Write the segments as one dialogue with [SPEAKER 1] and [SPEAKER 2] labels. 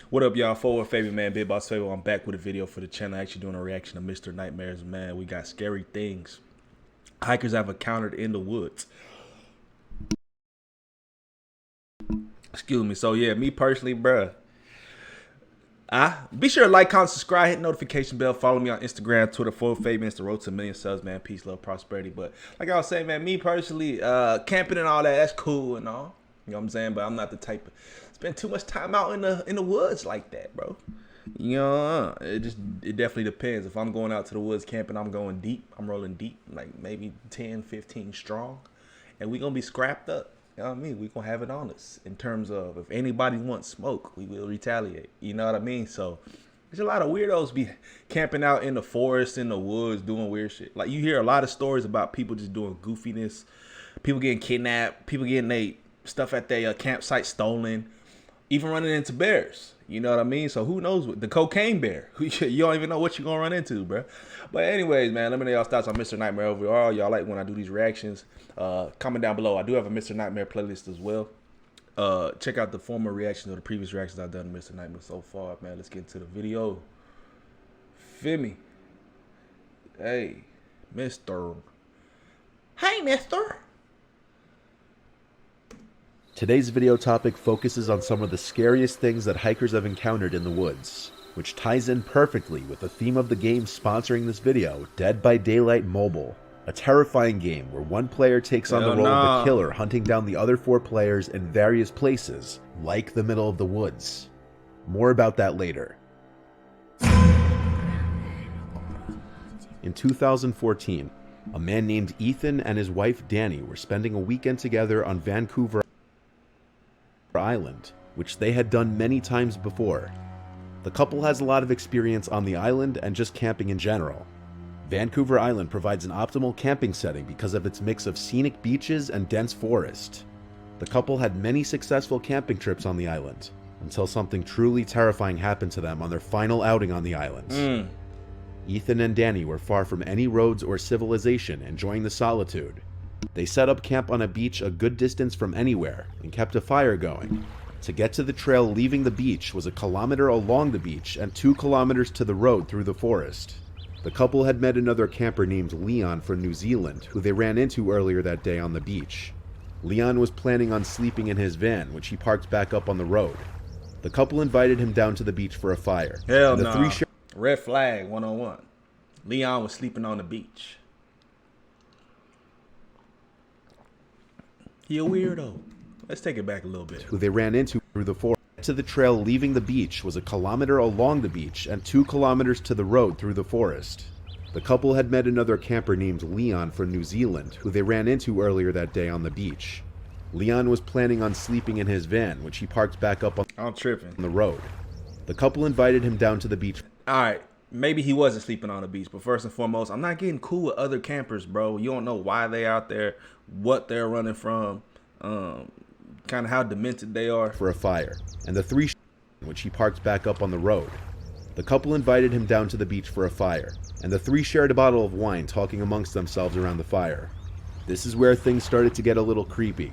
[SPEAKER 1] What up, y'all? FortWorthFabian, man. BigBossFabo. I'm back with a video for the channel. Actually doing a reaction to Mr. Nightmares, man. We got scary things hikers have encountered in the woods. Excuse me. So yeah, me personally, bruh. Be sure to like, comment, subscribe, hit notification bell, follow me on Instagram, Twitter, FortWorthFabian. It's the road to 1 million subs, man. Peace, love, prosperity. But like I was saying, man, me personally, camping and all that—that's cool and all. You know what I'm saying? But I'm not the type of spend too much time out in the woods like that, bro. You know, it definitely depends. If I'm going out to the woods camping, I'm going deep. I'm rolling deep, like maybe 10, 15 strong, and we gonna be scrapped up. You know what I mean? We gonna have it on us in terms of if anybody wants smoke, we will retaliate. You know what I mean? So there's a lot of weirdos be camping out in the forest, in the woods, doing weird shit. Like you hear a lot of stories about people just doing goofiness, people getting kidnapped, people getting they stuff at their campsite stolen, even running into bears. You know what I mean? So who knows what the cocaine bear? You don't even know what you're gonna run into, bro. But anyways, man, let me know y'all thoughts on Mr. Nightmare overall. Y'all like when I do these reactions? Comment down below. I do have a Mr. Nightmare playlist as well. Check out the former reactions or the previous reactions I've done to Mr. Nightmare so far, man. Let's get into the video. Feel me? Hey, Mister. Hey, Mister.
[SPEAKER 2] Today's video topic focuses on some of the scariest things that hikers have encountered in the woods, which ties in perfectly with the theme of the game sponsoring this video, Dead by Daylight Mobile, a terrifying game where one player takes on the role of the killer hunting down the other 4 players in various places, like the middle of the woods. More about that later. In 2014, a man named Ethan and his wife Danny were spending a weekend together on Vancouver Island, which they had done many times before. The couple has a lot of experience on the island and just camping in general. Vancouver Island provides an optimal camping setting because of its mix of scenic beaches and dense forest. The couple had many successful camping trips on the island, until something truly terrifying happened to them on their final outing on the island. Ethan and Danny were far from any roads or civilization, enjoying the solitude. They set up camp on a beach a good distance from anywhere and kept a fire going. To get to the trail leaving the beach was 1 kilometer along the beach and 2 kilometers to the road through the forest. The couple had met another camper named Leon from New Zealand, who they ran into earlier that day on the beach. Leon was planning on sleeping in his van, which he parked back up on the road. The couple invited him down to the beach for a fire.
[SPEAKER 1] Hell no. Red flag 101. Leon was sleeping on the beach. He a weirdo. Let's take it back a little bit.
[SPEAKER 2] Who they ran into through the forest. To the trail leaving the beach was 1 kilometer along the beach and 2 kilometers to the road through the forest. The couple had met another camper named Leon from New Zealand, who they ran into earlier that day on the beach. Leon was planning on sleeping in his van, which he parked back up on the road. The couple invited him down to the beach.
[SPEAKER 1] Alright, maybe he wasn't sleeping on the beach, but first and foremost, I'm not getting cool with other campers, bro. You don't know why they out there, what they're running from, kind of how demented they are.
[SPEAKER 2] For a fire, and the 3 which he parked back up on the road. The couple invited him down to the beach for a fire, and the 3 shared a bottle of wine, talking amongst themselves around the fire. This is where things started to get a little creepy.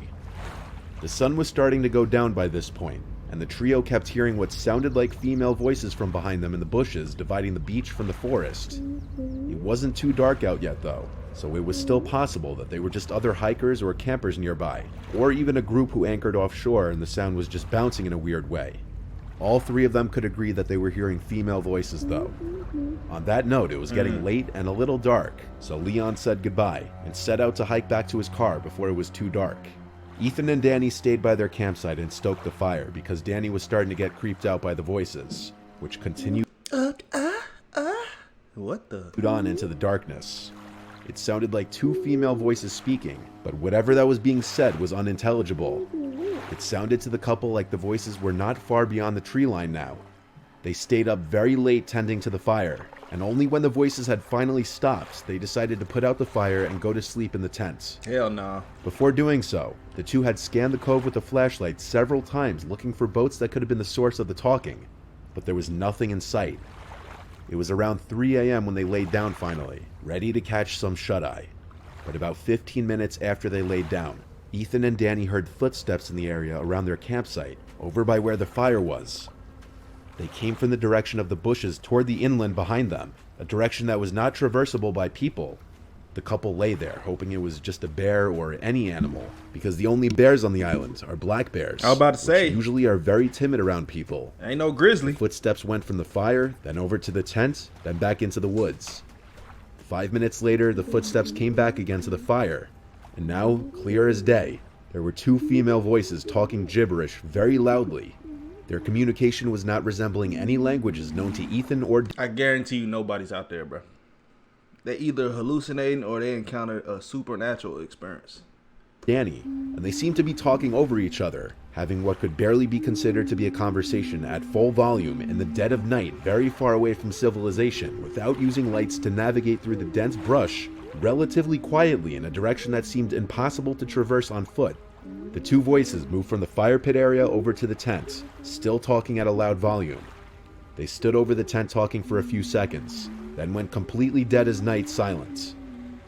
[SPEAKER 2] The sun was starting to go down by this point, and the trio kept hearing what sounded like female voices from behind them in the bushes dividing the beach from the forest. It wasn't too dark out yet though, so it was still possible that they were just other hikers or campers nearby, or even a group who anchored offshore and the sound was just bouncing in a weird way. All 3 of them could agree that they were hearing female voices though. On that note, it was getting late and a little dark, so Leon said goodbye and set out to hike back to his car before it was too dark. Ethan and Danny stayed by their campsite and stoked the fire because Danny was starting to get creeped out by the voices, which continued
[SPEAKER 1] What the?
[SPEAKER 2] on into the darkness. It sounded like 2 female voices speaking, but whatever that was being said was unintelligible. It sounded to the couple like the voices were not far beyond the tree line now. They stayed up very late tending to the fire, and only when the voices had finally stopped, they decided to put out the fire and go to sleep in the tent.
[SPEAKER 1] Hell no.
[SPEAKER 2] Before doing so, the 2 had scanned the cove with a flashlight several times looking for boats that could have been the source of the talking, but there was nothing in sight. It was around 3 a.m. when they laid down finally, ready to catch some shut-eye. But about 15 minutes after they laid down, Ethan and Danny heard footsteps in the area around their campsite, over by where the fire was. They came from the direction of the bushes toward the inland behind them, a direction that was not traversable by people. The couple lay there, hoping it was just a bear or any animal, because the only bears on the island are black bears.
[SPEAKER 1] I was about to say,
[SPEAKER 2] which usually are very timid around people.
[SPEAKER 1] Ain't no grizzly.
[SPEAKER 2] Footsteps went from the fire, then over to the tent, then back into the woods. 5 minutes later, the footsteps came back again to the fire, and now, clear as day, there were 2 female voices talking gibberish very loudly. Their communication was not resembling any languages known to Ethan or...
[SPEAKER 1] I guarantee you nobody's out there, bro. They either hallucinating or they encountered a supernatural experience.
[SPEAKER 2] Danny, and they seemed to be talking over each other, having what could barely be considered to be a conversation at full volume in the dead of night very far away from civilization without using lights to navigate through the dense brush relatively quietly in a direction that seemed impossible to traverse on foot. The 2 voices moved from the fire pit area over to the tent, still talking at a loud volume. They stood over the tent talking for a few seconds, then went completely dead as night silence.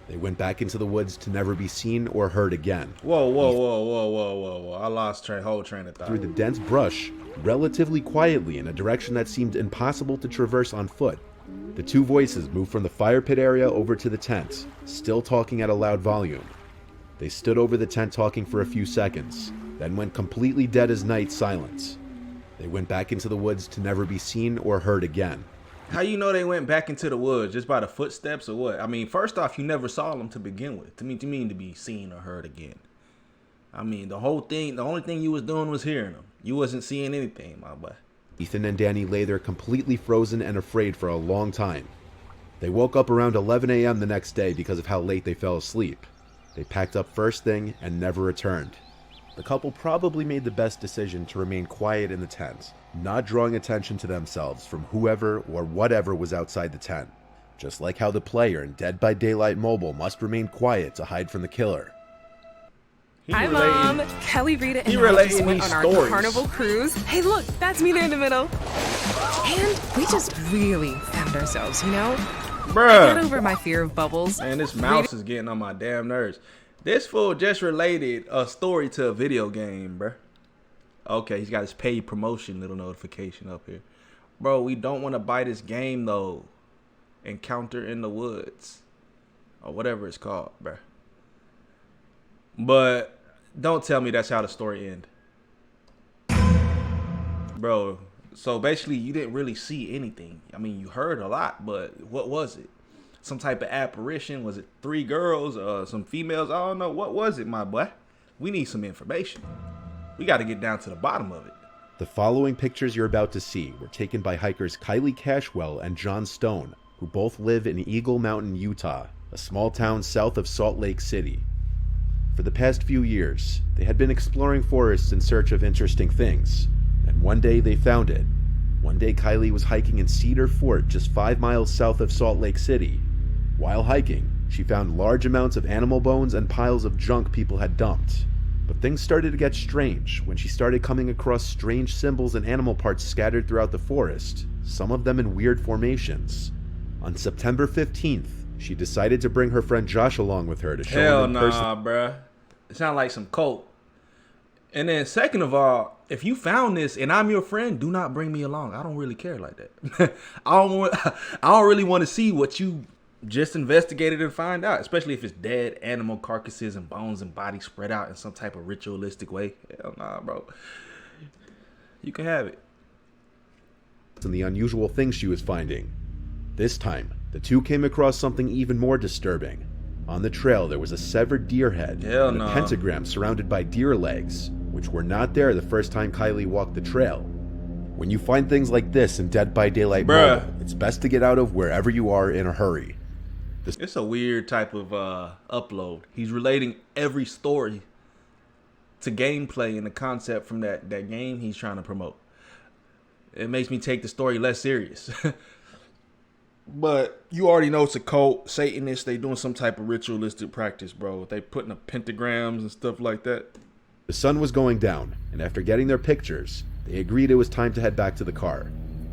[SPEAKER 2] They went back into the woods to never be seen or heard again.
[SPEAKER 1] Whoa. I lost whole train of thought.
[SPEAKER 2] Through the dense brush, relatively quietly in a direction that seemed impossible to traverse on foot. The 2 voices moved from the fire pit area over to the tent, still talking at a loud volume. They stood over the tent talking for a few seconds, then went completely dead as night silence. They went back into the woods to never be seen or heard again.
[SPEAKER 1] How you know they went back into the woods? Just by the footsteps or what? I mean, first off, you never saw them to begin with. To mean to be seen or heard again. I mean, the only thing you was doing was hearing them. You wasn't seeing anything, my boy.
[SPEAKER 2] Ethan and Danny lay there completely frozen and afraid for a long time. They woke up around 11 a.m. the next day because of how late they fell asleep. They packed up first thing and never returned. The couple probably made the best decision to remain quiet in the tent, not drawing attention to themselves from whoever or whatever was outside the tent. Just like how the player in Dead by Daylight Mobile must remain quiet to hide from the killer.
[SPEAKER 3] Hi, Mom. Kelly, Rita, and I just went on our carnival cruise. Hey, look, that's me there in the middle. And we just really found ourselves, you know?
[SPEAKER 1] Bruh.
[SPEAKER 3] I got over my fear of bubbles.
[SPEAKER 1] Man, this mouse is getting on my damn nerves. This fool just related a story to a video game, bruh. Okay, he's got his paid promotion little notification up here. Bro, we don't want to buy this game, though. Encounter in the Woods. Or whatever it's called, bruh. But don't tell me that's how the story ended. Bro, so basically you didn't really see anything. I mean, you heard a lot, but what was it? Some type of apparition? Was it 3 girls? Some females? I don't know. What was it, my boy? We need some information. We got to get down to the bottom of it.
[SPEAKER 2] The following pictures you're about to see were taken by hikers Kylie Cashwell and John Stone, who both live in Eagle Mountain, Utah, a small town south of Salt Lake City. For the past few years, they had been exploring forests in search of interesting things, and one day they found it. One day Kylie was hiking in Cedar Fort, just 5 miles south of Salt Lake City. While hiking, she found large amounts of animal bones and piles of junk people had dumped. But things started to get strange when she started coming across strange symbols and animal parts scattered throughout the forest, some of them in weird formations. On September 15th, she decided to bring her friend Josh along with her to show him in person.
[SPEAKER 1] Hell nah, bruh. It sounds like some cult. And then second of all, if you found this and I'm your friend, do not bring me along. I don't really care like that. I don't really want to see what you just investigated and find out, especially if it's dead animal carcasses and bones and bodies spread out in some type of ritualistic way. Hell nah, bro. You can have it.
[SPEAKER 2] And the unusual things she was finding. This time, the two came across something even more disturbing. On the trail, there was a severed deer head and a pentagram surrounded by deer legs, which were not there the first time Kylie walked the trail. When you find things like this in Dead by Daylight mode, it's best to get out of wherever you are in a hurry.
[SPEAKER 1] It's a weird type of upload. He's relating every story to gameplay and the concept from that game he's trying to promote. It makes me take the story less serious. But you already know it's a cult. Satanists, they doing some type of ritualistic practice, bro. They putting up pentagrams and stuff like that.
[SPEAKER 2] The sun was going down, and after getting their pictures, they agreed it was time to head back to the car.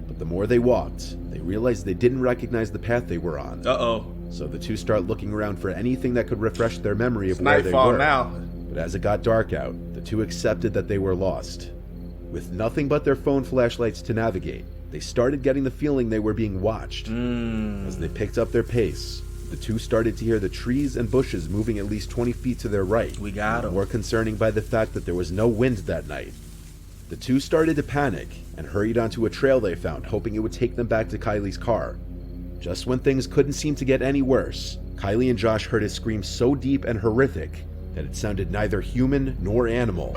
[SPEAKER 2] But the more they walked, they realized they didn't recognize the path they were on.
[SPEAKER 1] Uh-oh.
[SPEAKER 2] So the two start looking around for anything that could refresh their memory of where they were.
[SPEAKER 1] Now.
[SPEAKER 2] But as it got dark out, the two accepted that they were lost. With nothing but their phone flashlights to navigate, they started getting the feeling they were being watched. As they picked up their pace, the two started to hear the trees and bushes moving at least 20 feet to their right.
[SPEAKER 1] We got them.
[SPEAKER 2] More concerning by the fact that there was no wind that night. The two started to panic and hurried onto a trail they found, hoping it would take them back to Kylie's car. Just when things couldn't seem to get any worse, Kylie and Josh heard a scream so deep and horrific that it sounded neither human nor animal.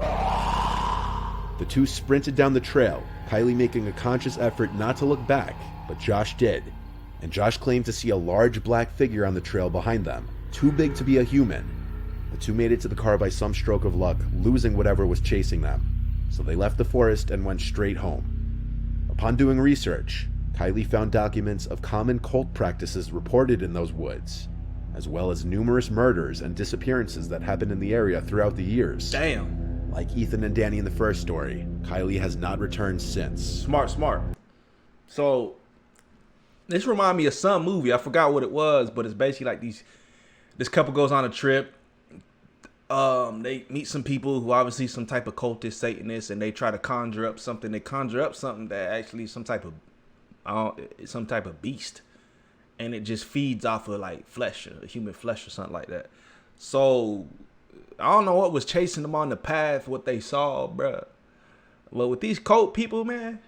[SPEAKER 2] The two sprinted down the trail, Kylie making a conscious effort not to look back, but Josh did. And Josh claimed to see a large black figure on the trail behind them, too big to be a human. The two made it to the car by some stroke of luck, losing whatever was chasing them. So they left the forest and went straight home. Upon doing research, Kylie found documents of common cult practices reported in those woods, as well as numerous murders and disappearances that happened in the area throughout the years.
[SPEAKER 1] Damn.
[SPEAKER 2] Like Ethan and Danny in the first story, Kylie has not returned since.
[SPEAKER 1] Smart. So, this remind me of some movie. I forgot what it was, but it's basically like this couple goes on a trip. They meet some people who obviously some type of cultist, Satanist, and they try to conjure up something. They conjure up something that actually some type of beast, and it just feeds off of like flesh, human flesh or something like that. So I don't know what was chasing them on the path, what they saw, bruh. Well, with these cult people, man,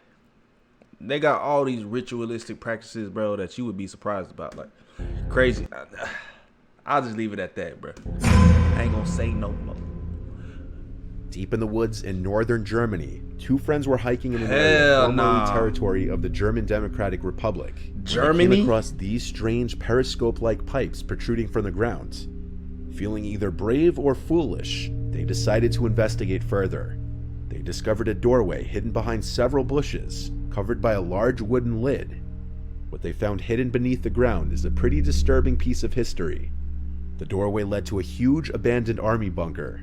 [SPEAKER 1] they got all these ritualistic practices, bro, that you would be surprised about. Like, crazy. I'll just leave it at that, bro. I ain't gonna say no more.
[SPEAKER 2] Deep in the woods in northern Germany, two friends were hiking in an area formerly territory of the German Democratic Republic.
[SPEAKER 1] Germany?
[SPEAKER 2] They came across these strange periscope-like pipes protruding from the ground. Feeling either brave or foolish, they decided to investigate further. They discovered a doorway hidden behind several bushes, covered by a large wooden lid. What they found hidden beneath the ground is a pretty disturbing piece of history. The doorway led to a huge abandoned army bunker.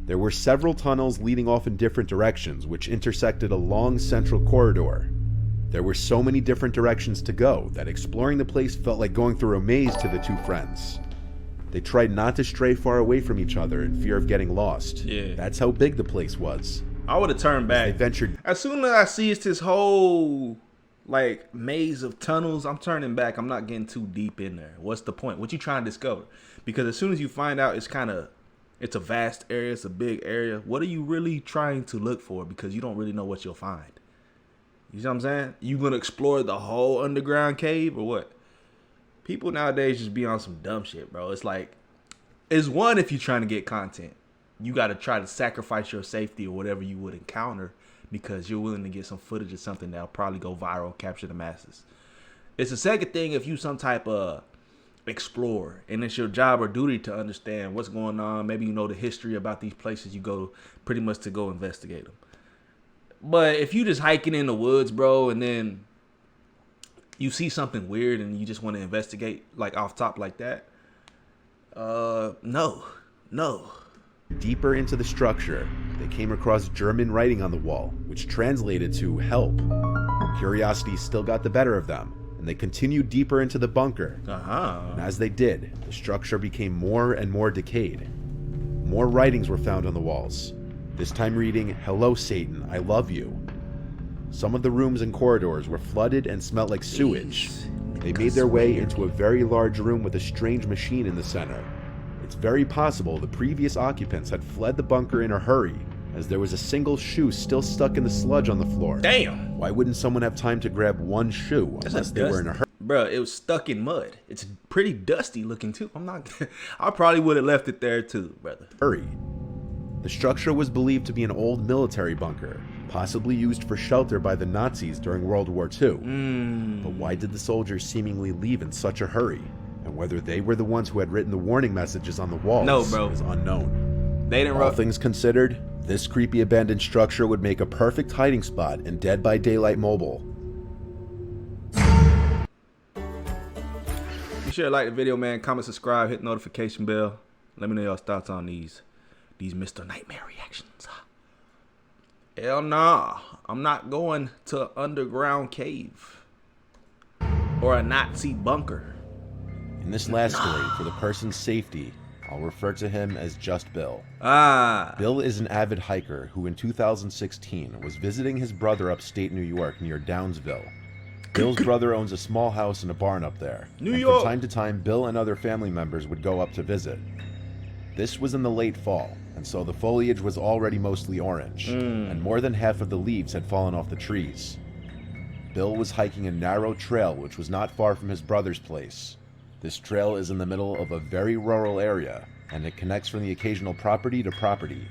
[SPEAKER 2] There were several tunnels leading off in different directions, which intersected a long central corridor. There were so many different directions to go that exploring the place felt like going through a maze to the two friends. They tried not to stray far away from each other in fear of getting lost.
[SPEAKER 1] Yeah.
[SPEAKER 2] That's how big the place was.
[SPEAKER 1] I would have turned back.
[SPEAKER 2] They ventured.
[SPEAKER 1] As soon as I see it's this whole like maze of tunnels, I'm turning back. I'm not getting too deep in there. What's the point? What you trying to discover? Because as soon as you find out it's a vast area, it's a big area, what are you really trying to look for? Because you don't really know what you'll find. You know what I'm saying? You gonna explore the whole underground cave or what? People nowadays just be on some dumb shit, bro. It's like, it's one, if you're trying to get content, you got to try to sacrifice your safety or whatever you would encounter because you're willing to get some footage of something that'll probably go viral, capture the masses. It's a second thing if you some type of explorer and it's your job or duty to understand what's going on. Maybe you know the history about these places you go pretty much to go investigate them. But if you just hiking in the woods, bro, and then you see something weird and you just want to investigate like off top like that, no.
[SPEAKER 2] Deeper into the structure, they came across German writing on the wall, which translated to help. Curiosity still got the better of them, and they continued deeper into the bunker. And as they did, the structure became more and more decayed. More writings were found on the walls, this time reading, "Hello Satan, I love you." Some of the rooms and corridors were flooded and smelled like sewage. They made their way into a very large room with a strange machine in the center. It's very possible the previous occupants had fled the bunker in a hurry, as there was a single shoe still stuck in the sludge on the floor.
[SPEAKER 1] Damn!
[SPEAKER 2] Why wouldn't someone have time to grab one shoe unless they were in a hurry?
[SPEAKER 1] Bro, it was stuck in mud. It's pretty dusty looking too. I probably would have left it there too, brother.
[SPEAKER 2] Hurry. The structure was believed to be an old military bunker, possibly used for shelter by the Nazis during World War II. But why did the soldiers seemingly leave in such a hurry? And whether they were the ones who had written the warning messages on the walls is unknown.
[SPEAKER 1] They didn't.
[SPEAKER 2] All things considered, this creepy abandoned structure would make a perfect hiding spot in Dead by Daylight Mobile.
[SPEAKER 1] Be sure to like the video, man. Comment, subscribe, hit the notification bell. Let me know y'all's thoughts on these Mr. Nightmare reactions. Hell nah. I'm not going to an underground cave or a Nazi bunker.
[SPEAKER 2] In this last story, for the person's safety, I'll refer to him as just Bill.
[SPEAKER 1] Ah.
[SPEAKER 2] Bill is an avid hiker who in 2016 was visiting his brother upstate New York near Downsville. Bill's brother owns a small house and a barn up there.
[SPEAKER 1] New York.
[SPEAKER 2] From time to time, Bill and other family members would go up to visit. This was in the late fall, and so the foliage was already mostly orange, and more than half of the leaves had fallen off the trees. Bill was hiking a narrow trail which was not far from his brother's place. This trail is in the middle of a very rural area, and it connects from the occasional property to property.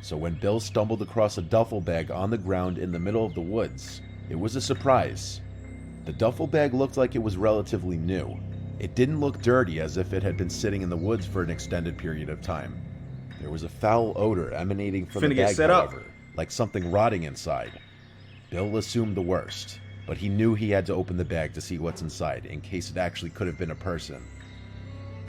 [SPEAKER 2] So when Bill stumbled across a duffel bag on the ground in the middle of the woods, it was a surprise. The duffel bag looked like it was relatively new. It didn't look dirty as if it had been sitting in the woods for an extended period of time. There was a foul odor emanating from the bag, however, like something rotting inside. Bill assumed the worst, but he knew he had to open the bag to see what's inside in case it actually could have been a person.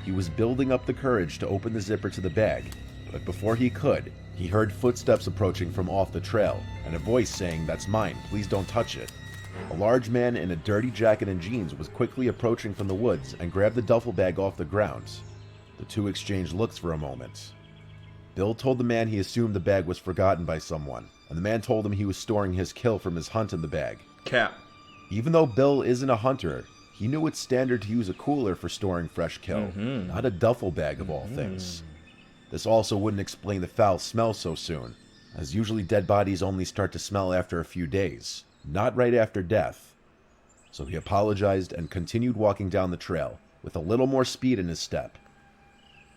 [SPEAKER 2] He was building up the courage to open the zipper to the bag, but before he could, he heard footsteps approaching from off the trail and a voice saying, "That's mine, please don't touch it." A large man in a dirty jacket and jeans was quickly approaching from the woods and grabbed the duffel bag off the ground. The two exchanged looks for a moment. Bill told the man he assumed the bag was forgotten by someone, and the man told him he was storing his kill from his hunt in the bag.
[SPEAKER 1] Cap.
[SPEAKER 2] Even though Bill isn't a hunter, he knew it's standard to use a cooler for storing fresh kill, not a duffel bag of all things. This also wouldn't explain the foul smell so soon, as usually dead bodies only start to smell after a few days, not right after death. So he apologized and continued walking down the trail, with a little more speed in his step.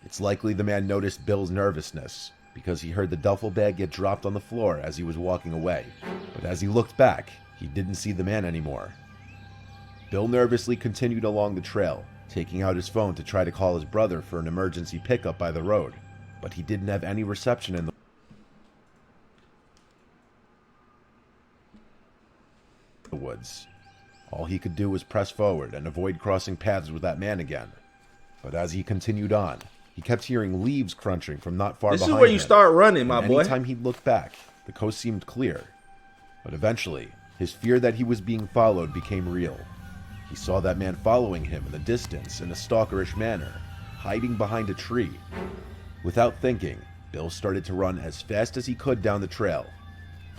[SPEAKER 2] It's likely the man noticed Bill's nervousness, because he heard the duffel bag get dropped on the floor as he was walking away. But as he looked back, he didn't see the man anymore. Bill nervously continued along the trail, taking out his phone to try to call his brother for an emergency pickup by the road, but he didn't have any reception in the woods. All he could do was press forward and avoid crossing paths with that man again. But as he continued on, he kept hearing leaves crunching from not far behind him.
[SPEAKER 1] This is where you start running, my boy.
[SPEAKER 2] Anytime he'd look back, the coast seemed clear. But eventually, his fear that he was being followed became real. He saw that man following him in the distance in a stalkerish manner, hiding behind a tree. Without thinking, Bill started to run as fast as he could down the trail.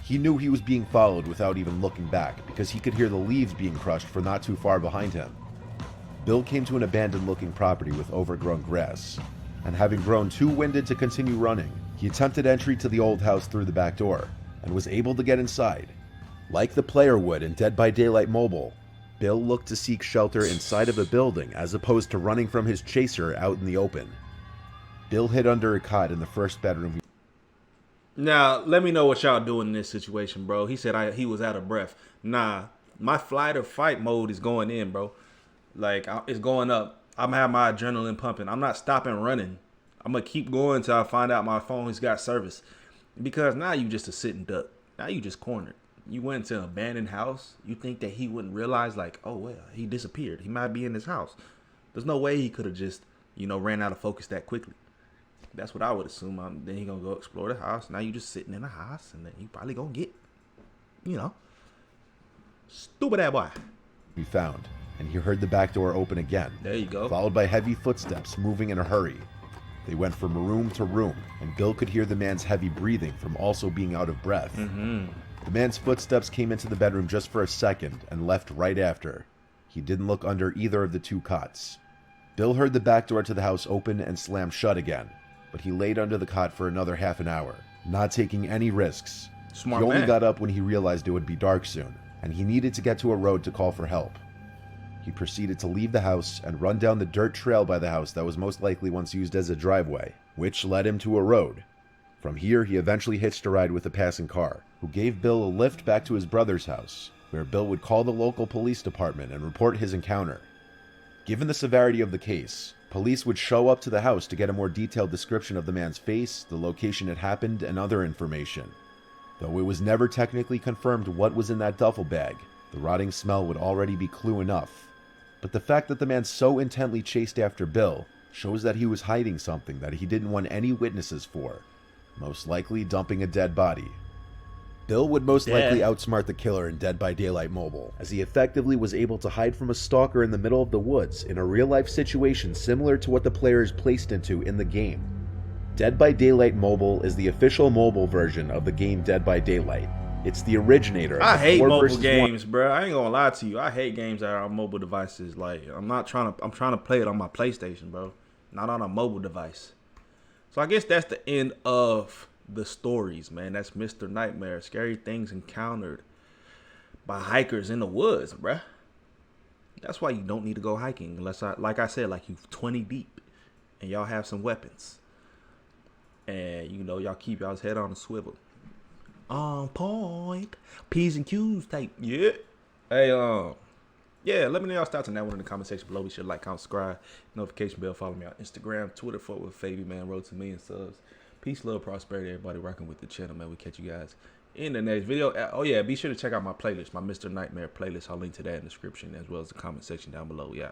[SPEAKER 2] He knew he was being followed without even looking back, because he could hear the leaves being crushed from not too far behind him. Bill came to an abandoned-looking property with overgrown grass, and having grown too winded to continue running, he attempted entry to the old house through the back door, and was able to get inside. Like the player would in Dead by Daylight Mobile, Bill looked to seek shelter inside of a building as opposed to running from his chaser out in the open. Bill hid under a cot in the first bedroom.
[SPEAKER 1] Now, let me know what y'all doing in this situation, bro. He said he was out of breath. Nah, my flight or fight mode is going in, bro. Like, it's going up. I'm going to have my adrenaline pumping. I'm not stopping running. I'm going to keep going until I find out my phone's got service. Because now you just a sitting duck. Now you just cornered. You went to an abandoned house. You think that he wouldn't realize, like, oh, well, he disappeared. He might be in his house. There's no way he could have just, ran out of focus that quickly. That's what I would assume. Then he going to go explore the house. Now you just sitting in the house, and then you probably going to get, stupid ass boy.
[SPEAKER 2] He found, and he heard the back door open again.
[SPEAKER 1] There you go.
[SPEAKER 2] Followed by heavy footsteps moving in a hurry. They went from room to room, and Bill could hear the man's heavy breathing from also being out of breath. The man's footsteps came into the bedroom just for a second and left right after. He didn't look under either of the two cots. Bill heard the back door to the house open and slam shut again, but he laid under the cot for another half an hour, not taking any risks.
[SPEAKER 1] Smart
[SPEAKER 2] He only
[SPEAKER 1] man.
[SPEAKER 2] got up when he realized it would be dark soon, and he needed to get to a road to call for help. He proceeded to leave the house and run down the dirt trail by the house that was most likely once used as a driveway, which led him to a road. From here, he eventually hitched a ride with a passing car, who gave Bill a lift back to his brother's house, where Bill would call the local police department and report his encounter. Given the severity of the case, police would show up to the house to get a more detailed description of the man's face, the location it happened, and other information. Though it was never technically confirmed what was in that duffel bag, the rotting smell would already be clue enough. But the fact that the man so intently chased after Bill shows that he was hiding something that he didn't want any witnesses for, most likely dumping a dead body. Bill would most likely outsmart the killer in Dead by Daylight Mobile, as he effectively was able to hide from a stalker in the middle of the woods in a real-life situation similar to what the player is placed into in the game. Dead by Daylight Mobile is the official mobile version of the game Dead by Daylight. It's the originator.
[SPEAKER 1] I hate mobile games, bro. I ain't gonna lie to you. I hate games that are on mobile devices. Like, I'm trying to play it on my PlayStation, bro. Not on a mobile device. So I guess that's the end of the stories, man. That's Mr. Nightmare. Scary things encountered by hikers in the woods, bruh. That's why you don't need to go hiking unless, like I said, like you 20 deep and y'all have some weapons. And, you know, y'all keep y'all's head on a swivel. On point. P's and Q's type. Yeah. Hey, yeah, let me know y'all thoughts on that one in the comment section below. Be sure to like, comment, subscribe, notification bell, follow me on Instagram, Twitter, FortWorthFabian, man. Road to 1 million subs. Peace, love, prosperity, everybody rocking with the channel, man. We'll catch you guys in the next video. Oh, yeah, be sure to check out my playlist, my Mr. Nightmare playlist. I'll link to that in the description as well as the comment section down below. Yeah.